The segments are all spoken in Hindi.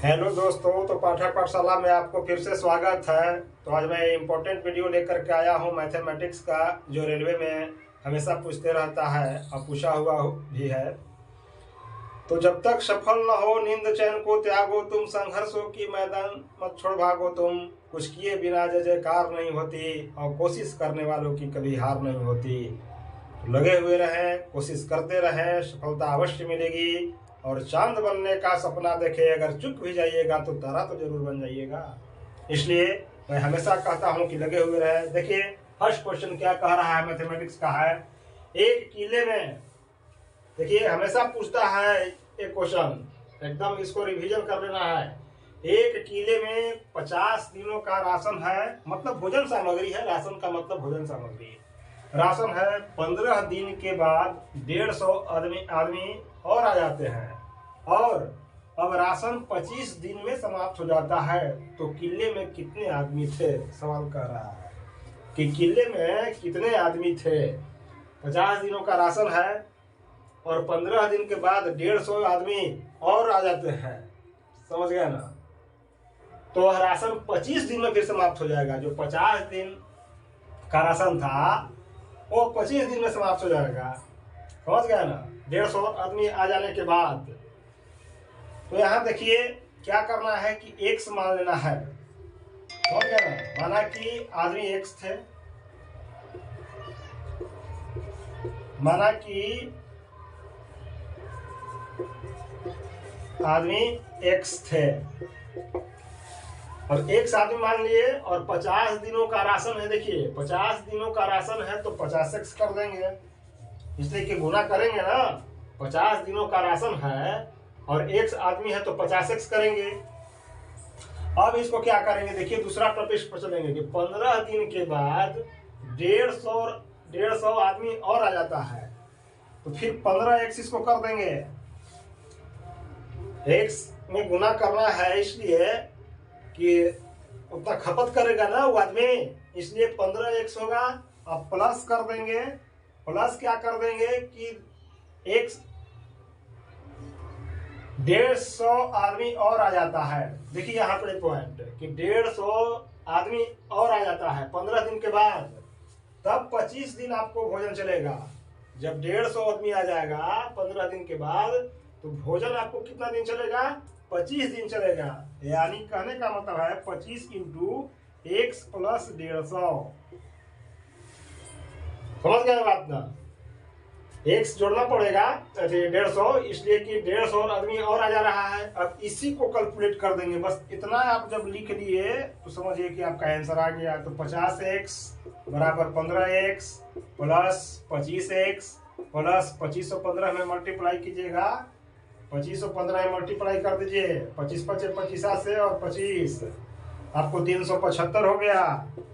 हेलो दोस्तों, तो पाठक पाठशाला में आपको फिर से स्वागत है। तो आज मैं इम्पोर्टेंट वीडियो लेकर के आया हूँ मैथमेटिक्स का, जो रेलवे में हमेशा पूछते रहता है और पूछा हुआ भी है। तो जब तक सफल न हो नींद चैन को त्यागो तुम, संघर्षों की मैदान मत छोड़ भागो तुम, कुछ किए बिना जय जयकार नहीं होती और कोशिश करने वालों की कभी हार नहीं होती। तो लगे हुए रहें, कोशिश करते रहें, सफलता अवश्य मिलेगी। और चांद बनने का सपना देखे, अगर चुक भी जाइएगा तो तारा तो जरूर बन जाइएगा। इसलिए मैं हमेशा कहता हूं कि लगे हुए रहे। देखिए फर्स्ट क्वेश्चन क्या कह रहा है, मैथमेटिक्स का है। एक किले में, देखिए हमेशा पूछता है एक क्वेश्चन, एकदम इसको रिवीजन कर लेना है। एक किले में 50 दिनों का राशन है, मतलब भोजन सामग्री है। राशन का मतलब भोजन सामग्री। राशन है, 15 दिन के बाद 150 आदमी और आ जाते हैं, और अब राशन 25 दिन में समाप्त हो जाता है। तो किले में कितने आदमी थे, सवाल कर रहा है कि किले में कितने आदमी थे। 50 दिनों का राशन है और 15 दिन के बाद 150 आदमी और आ जाते हैं, समझ गया ना। तो राशन 25 दिन में फिर समाप्त हो जाएगा। जो 50 दिन का राशन था वो 25 दिन में समाप्त हो जाएगा, समझ गया ना। 150 आदमी आ जाने के बाद तो यहाँ देखिए क्या करना है कि एक्स मान लेना है, समझ गया ना। माना कि आदमी एक्स थे, माना कि आदमी एक्स थे और एक्स आदमी मान लिए, और 50 दिनों का राशन है। देखिए 50 दिनों का राशन है तो 50x कर देंगे, इसलिए कि गुना करेंगे ना। 50 दिनों का राशन है और एक्स आदमी है तो 50x करेंगे। अब इसको क्या करेंगे, देखिए दूसरा टॉपिक पर चलेंगे कि 15 दिन के बाद 150 आदमी और आ जाता है, तो फिर 15x इसको कर देंगे। x में गुना करना है, इसलिए कि उतना खपत करेगा ना वो आदमी, इसलिए 15x होगा। अब प्लस कर देंगे। प्लस क्या कर देंगे कि x 150 आदमी और आ जाता है। देखिए यहाँ पर पॉइंट कि 150 आदमी और आ जाता है 15 दिन के बाद, तब 25 दिन आपको भोजन चलेगा। जब 150 आदमी आ जाएगा 15 दिन के बाद, तो भोजन आपको कितना दिन चलेगा, 25 दिन चलेगा। यानी कहने का मतलब है 25 इंटू एक्स प्लस 150, समझ गए बात ना। एक्स जोड़ना पड़ेगा 150, इसलिए कि 150 आदमी और आ जा रहा है। अब इसी को कैलकुलेट कर देंगे, बस इतना आप जब लिख लिए तो समझिए कि आपका आंसर आ गया। तो 50x बराबर 15x प्लस 25x प्लस 2515 में मल्टीप्लाई कीजिएगा। 2515 में मल्टीप्लाई कर दीजिए, 25 पचे 25 से, और 25 आपको 375 हो गया।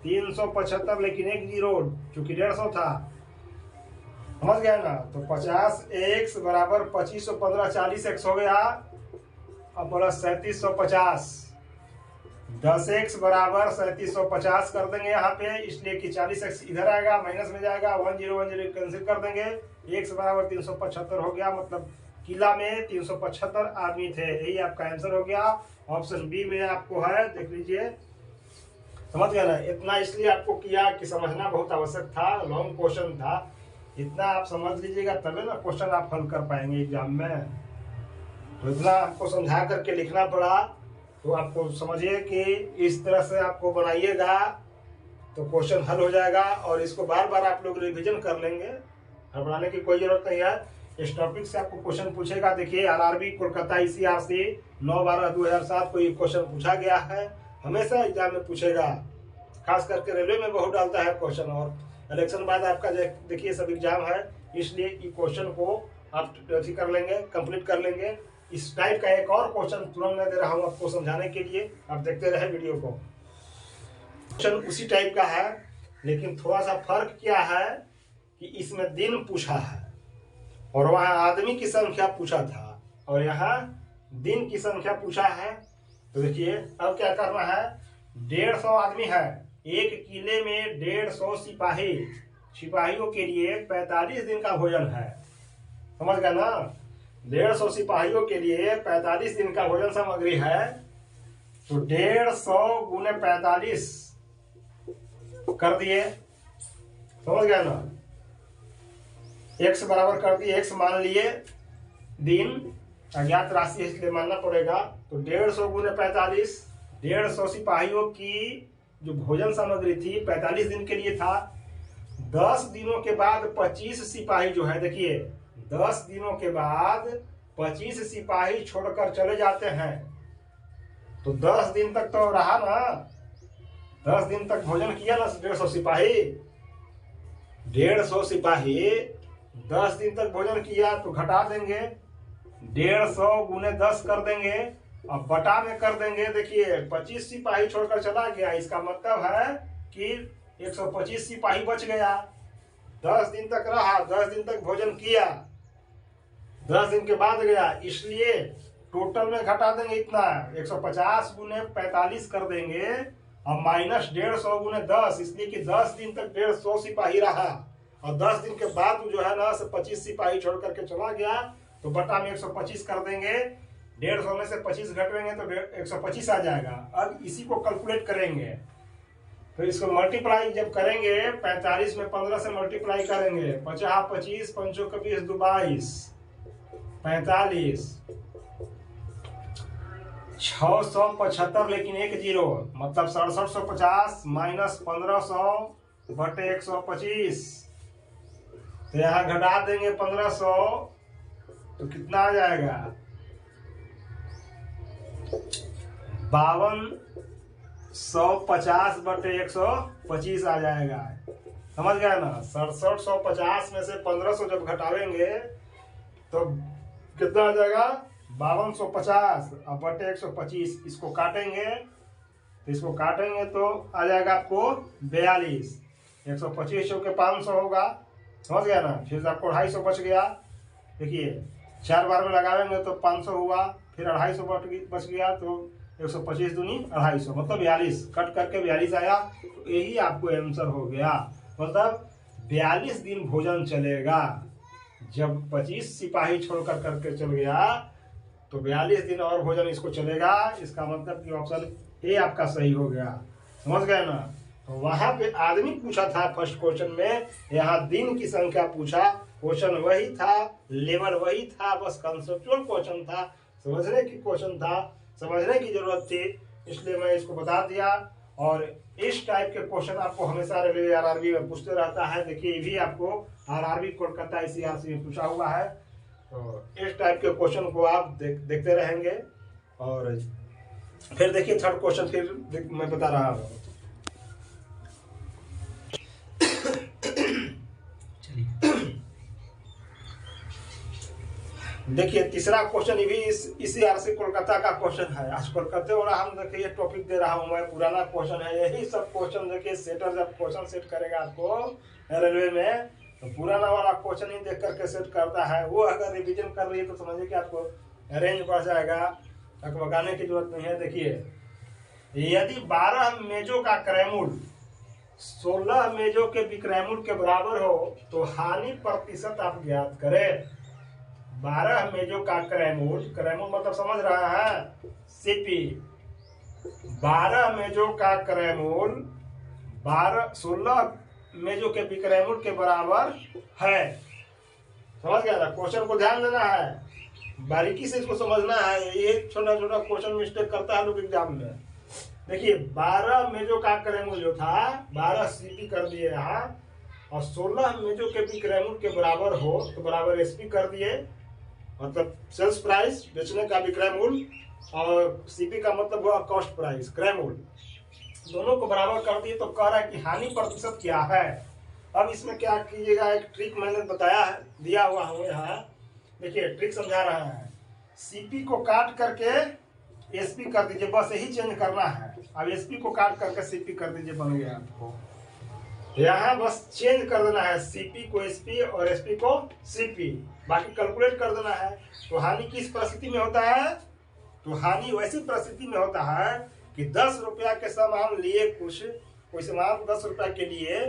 375 लेकिन एक जीरो, चूंकि 150 था, समझ गया ना। तो 50x बराबर 2515 40x हो गया, और प्लस 3750। 10x बराबर 3750 कर देंगे यहाँ पे, इसलिए कि 40x इधर आएगा, माइनस में जाएगा, 1010 कैंसिल कर देंगे। x बराबर 375 हो गया, मतलब किला में 375 आदमी थे। यही आपका आंसर हो गया। ऑप्शन बी में आपको है, देख लीजिए, समझ गया ना। इतना इसलिए आपको किया कि समझना बहुत आवश्यक था, लॉन्ग क्वेश्चन था। इतना आप समझ लीजिएगा तभी ना क्वेश्चन आप हल कर पाएंगे एग्जाम में। तो इतना आपको समझा करके लिखना पड़ा। तो आपको समझिए कि इस तरह से आपको बनाइएगा तो क्वेश्चन हल हो जाएगा। और इसको बार बार आप लोग रिविजन कर लेंगे, घबराने की कोई जरूरत नहीं है। इस टॉपिक से आपको क्वेश्चन पूछेगा। देखिए आरआरबी कोलकाता ICRC 9/12/2007 को ये क्वेश्चन पूछा गया है, हमेशा एग्जाम में पूछेगा। खास करके रेलवे में बहुत डालता है क्वेश्चन, और इलेक्शन बाद आपका देखिए सब एग्जाम है, इसलिए ये क्वेश्चन को आप अथी कर लेंगे, कंप्लीट कर लेंगे। इस टाइप का एक और क्वेश्चन तुरंत मैं दे रहा हूँ आपको समझाने के लिए, आप देखते रहे वीडियो को। क्वेश्चन उसी टाइप का है, लेकिन थोड़ा सा फर्क क्या है कि इसमें दिन पूछा है और वहां आदमी की संख्या पूछा था, और यहाँ दिन की संख्या पूछा है। तो देखिए अब क्या करना है, 150 आदमी है, एक किले में 150 सिपाहियों के लिए 45 दिन का भोजन है, समझ गया ना। 150 सिपाहियों के लिए 45 दिन का भोजन सामग्री है, तो 150 गुने 45 कर दिए, समझ गया ना। x बराबर कर दिए, x मान लिए, दिन अज्ञात राशि है इसलिए मानना पड़ेगा। तो 150 गुने 45, 150 सिपाहियों की जो भोजन सामग्री थी 45 दिन के लिए था। 10 दिनों के बाद 25 सिपाही जो है, देखिए 10 दिनों के बाद 25 सिपाही छोड़कर चले जाते हैं, तो 10 दिन तक तो रहा ना, 10 दिन तक भोजन किया ना 150 सिपाही। 150 सिपाही 10 दिन तक भोजन किया तो घटा देंगे, 150 गुने 10 कर देंगे, अब बटा में कर देंगे। देखिए 25 सिपाही छोड़कर चला गया, इसका मतलब है कि 125 सिपाही बच गया। 10 दिन तक रहा, 10 दिन तक भोजन किया, 10 दिन के बाद गया, इसलिए टोटल में घटा देंगे इतना 150 गुने 45 कर देंगे, अब माइनस 150 गुने 10, इसलिए कि 10 दिन तक 150 सिपाही रहा, और 10 दिन के बाद जो है ना 25 सिपाही छोड़ करके चला गया, तो बटा में 125 कर देंगे, 150 में से 25 घटेंगे तो 125 आ जाएगा। अब इसी को कैलकुलेट करेंगे, तो इसको मल्टीप्लाई जब करेंगे 45 में 15 से मल्टीप्लाई करेंगे, 50 25 पंचों का 20 2 22 45 675, लेकिन एक जीरो, मतलब 6750 माइनस 1500 बटे 125, तो यहाँ घटा देंगे 1500, तो कितना आ जाएगा 5250 बटे 125 आ जाएगा, समझ गया ना। 6750 में से 1500 जब घटावेंगे तो कितना आ जाएगा 5250 अब बटे 125, इसको काटेंगे, तो इसको काटेंगे तो आ जाएगा आपको 42, 125 चौके 500 होगा, समझ गया ना। फिर आपको 250 बच गया, देखिए 4 बार में लगाएंगे तो 500 हुआ, फिर 250 बच गया, तो 125 दूनी 250, मतलब 42, कट करके 42 आया, तो यही आपको आंसर हो गया। मतलब 42 दिन भोजन चलेगा, जब 25 सिपाही छोड़कर करके चल गया तो 42 दिन और भोजन इसको चलेगा, इसका मतलब कि ऑप्शन ए आपका सही हो गया, समझ गए ना। तो वहां पे आदमी पूछा था फर्स्ट क्वेश्चन में, यहाँ दिन की संख्या पूछा, क्वेश्चन वही था, लेवल वही था, बस कंसेप्चुअल क्वेश्चन था, समझने की क्वेश्चन था, समझने की जरूरत थी, इसलिए मैं इसको बता दिया। और इस टाइप के क्वेश्चन आपको हमेशा रेलवे आरआरबी में पूछते रहता है। देखिए ये भी आपको आरआरबी कोलकाता ICRC में पूछा हुआ है, तो इस टाइप के क्वेश्चन को आप देखते रहेंगे। और फिर देखिए थर्ड क्वेश्चन फिर मैं बता रहा हूँ। देखिए तीसरा क्वेश्चन भी ICRC कोलकाता का क्वेश्चन है। आज कोलकाता वाला हम देखिए टॉपिक दे रहा हूँ मैं, पुराना क्वेश्चन है, यही सब क्वेश्चन देखिए सेटर जब क्वेश्चन सेट करेगा आपको रेलवे में, तो पुराना वाला क्वेश्चन ही देख करके सेट करता है। वो अगर रिवीजन कर रही है तो समझिए कि आपको रेंज बढ़ जाएगा, अकबकाने की जरूरत नहीं है। देखिए यदि 12 मेजों का क्रयमूल्य 16 मेजों के विक्रयमूल्य के बराबर हो तो हानि प्रतिशत आप ज्ञात करें। 12 मेजों का क्रयमूल्य, क्रयमूल्य मतलब समझ रहा है सीपी, 12 मेजों का क्रयमूल्य 16 मेजों के विक्रयमूल्य के बराबर है, समझ गया ना। क्वेश्चन को ध्यान देना है, बारीकी से इसको समझना है, ये छोटा छोटा क्वेश्चन मिस्टेक करता है लोग एग्जाम में। देखिए 12 मेजों का क्रयमूल्य जो था 12 सीपी कर दिए यहाँ, और 16 मेजों के विक्रयमूल्य के बराबर हो तो बराबर एसपी कर दिए, मतलब सेल्स प्राइस बेचने का विक्रय मूल्य, और सीपी का मतलब हुआ कॉस्ट प्राइस क्रय मूल्य, दोनों को बराबर कर दिए। तो कह रहा है कि हानि प्रतिशत क्या है। अब इसमें क्या कीजिएगा, एक ट्रिक मैंने बताया है, दिया हुआ हूँ यहाँ, देखिए ट्रिक समझा रहा है। सीपी को काट करके एसपी कर दीजिए, बस यही चेंज करना है। अब एसपी को काट करके सीपी कर दीजिए, बन गया आपको। यहाँ बस चेंज कर देना है, सीपी को एसपी और एसपी को सीपी, बाकी कैलकुलेट कर देना है। तो हानि किस परिस्थिति में होता है, तो हानि वैसी परिस्थिति में होता है कि 10 रुपया के सामान लिए, कुछ कोई सामान 10 रुपया के लिए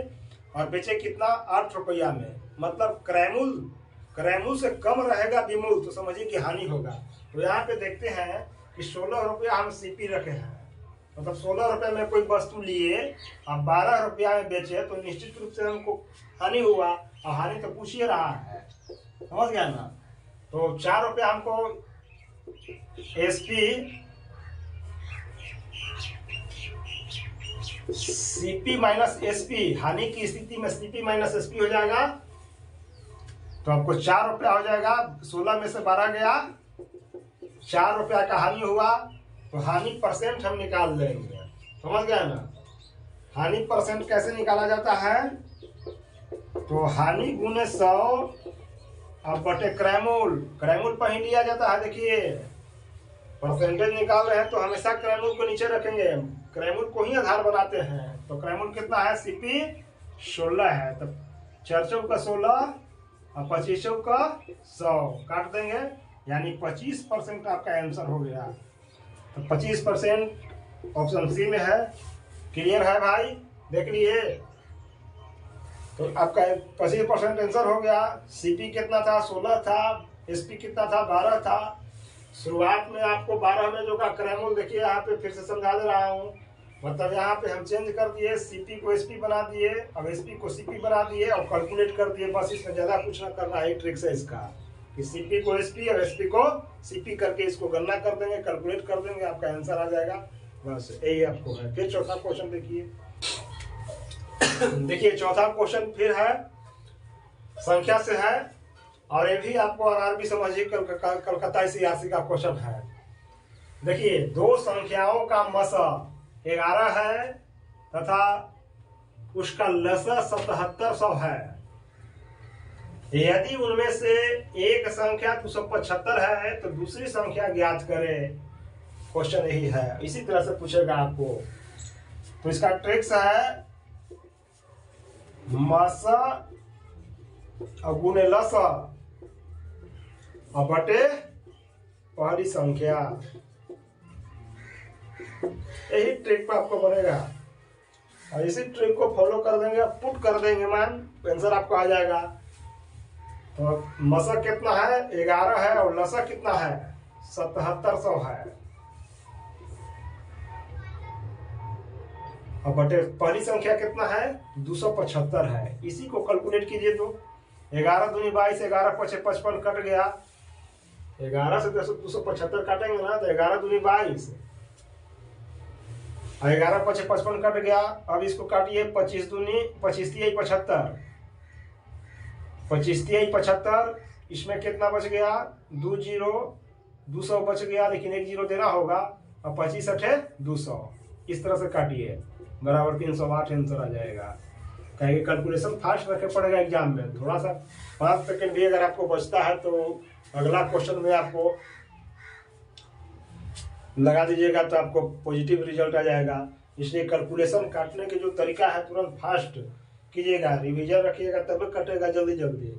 और बेचे कितना 8 रुपया में, मतलब क्रयमूल्य क्रैमूल से कम रहेगा विमूल तो समझिए कि हानि होगा। तो यहाँ पे देखते हैं कि 16 रुपया हम सीपी रखे हैं, मतलब 16 रुपये में कोई वस्तु लिए और 12 रुपया में बेचे तो निश्चित रूप से हमको हानि हुआ, और हानि तो पूछ ही रहा है, समझ गया ना। तो 4 रुपया हमको एसपी सीपी माइनस एसपी, हानि की स्थिति में सीपी माइनस एसपी हो जाएगा, तो आपको 4 रुपया हो जाएगा। 16 में से 12 गया, 4 रुपया का हानि हुआ, तो हानि परसेंट हम निकाल लेंगे, समझ गया ना। हानि परसेंट कैसे निकाला जाता है, तो हानि गुने 100 अब बटे क्रैमूल, क्रैमूल पर ही लिया जाता है। देखिए परसेंटेज निकाल रहे हैं तो हमेशा क्रैमूल को नीचे रखेंगे, क्रैमूल को ही आधार बनाते हैं। तो क्रैमूल कितना है, सीपी 16 है, तो 4 का 16 और 25 का 100 काट देंगे, यानी 25% आपका आंसर हो गया। तो 25% ऑप्शन सी में है। क्लियर है भाई, देख लिए। तो आपका 25% आंसर हो गया। सीपी कितना था, 16 था, एसपी कितना था, 12 था। शुरुआत में आपको 12 में जो का क्रैमूल, देखिए यहाँ पे फिर से समझा दे रहा हूँ, मतलब यहाँ पे हम चेंज कर दिए, सीपी को एसपी बना दिए, अब एसपी को सीपी बना दिए और कैलकुलेट कर दिए। बस इसमें ज्यादा कुछ ना करना है, ट्रिक्स है इसका कि सीपी को एसपी और एसपी को सीपी करके इसको गणना कर देंगे, कैलकुलेट कर देंगे, आपका आंसर आ जाएगा। बस यही आपको है। फिर चौथा क्वेश्चन देखिए। देखिए चौथा क्वेश्चन फिर है, संख्या से है, और ये भी आपको आरआरबी समझिए कलकत्ता सीआरसी का क्वेश्चन है। देखिए दो संख्याओं का मसा 11 है तथा उसका लसा 7700 है। यदि उनमें से एक संख्या 275 है तो दूसरी संख्या ज्ञात करें। क्वेश्चन यही है, इसी तरह से पूछेगा आपको। तो इसका ट्रिक्स है मसा और गुने लसा और बटे पहली संख्या, यही ट्रिक पे आपको बनेगा। और इसी ट्रिक को फॉलो कर देंगे, पुट कर देंगे मान, आंसर आपको आ जाएगा। तो मसा कितना है, 11 है, और लसा कितना है, 7700 है, और बटे पहली संख्या कितना है, 275 है। इसी को कैलकुलेट कीजिए। तो 11 दूनी 22, 11 पचे 55 कट गया, 11 से 275 काटेंगे ना तो 11 दूनी 22 और 11 पचे 55 कट गया। अब इसको काटिए, 25 दूनी 25 तिहाई 75, 25 तिहाई 75, इसमें कितना बच गया, 2 जीरो, 200 बच गया, लेकिन 1 जीरो देना होगा, और 25 अठे 200, इस तरह से काटिए, बराबर 308 आंसर आ जाएगा। कहेंगे कैलकुलेशन फास्ट रखे पड़ेगा एग्जाम में, थोड़ा सा 5 सेकंड भी अगर आपको बचता है तो अगला क्वेश्चन में आपको लगा दीजिएगा तो आपको पॉजिटिव रिजल्ट आ जाएगा। इसलिए कैलकुलेशन काटने के जो तरीका है तुरंत फास्ट कीजिएगा, रिवीजन रखिएगा, तब कटेगा जल्दी जल्दी।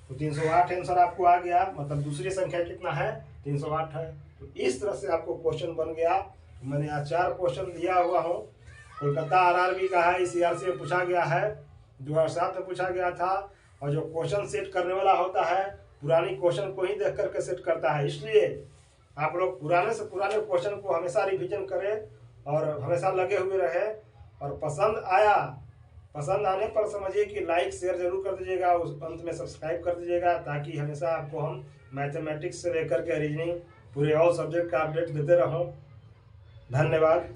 तो 308 आंसर आपको आ गया, मतलब दूसरी संख्या कितना है, 308 है। तो इस तरह से आपको क्वेश्चन बन गया। मैंने यहाँ 4 क्वेश्चन दिया हुआ हूँ। कोलकाता आरआरबी का है, सीआरसी में पूछा गया है, 2007 में पूछा गया था। और जो क्वेश्चन सेट करने वाला होता है पुरानी क्वेश्चन को ही देख करके सेट करता है। इसलिए आप लोग पुराने से पुराने क्वेश्चन को हमेशा रिवीजन करें और हमेशा लगे हुए रहे। और पसंद आया, पसंद आने पर समझिए कि लाइक शेयर जरूर कर दीजिएगा, उस अंत में सब्सक्राइब कर दीजिएगा, ताकि हमेशा आपको हम मैथमेटिक्स से लेकर के रीजनिंग पूरे ऑल सब्जेक्ट का अपडेट देते रहूं। धन्यवाद।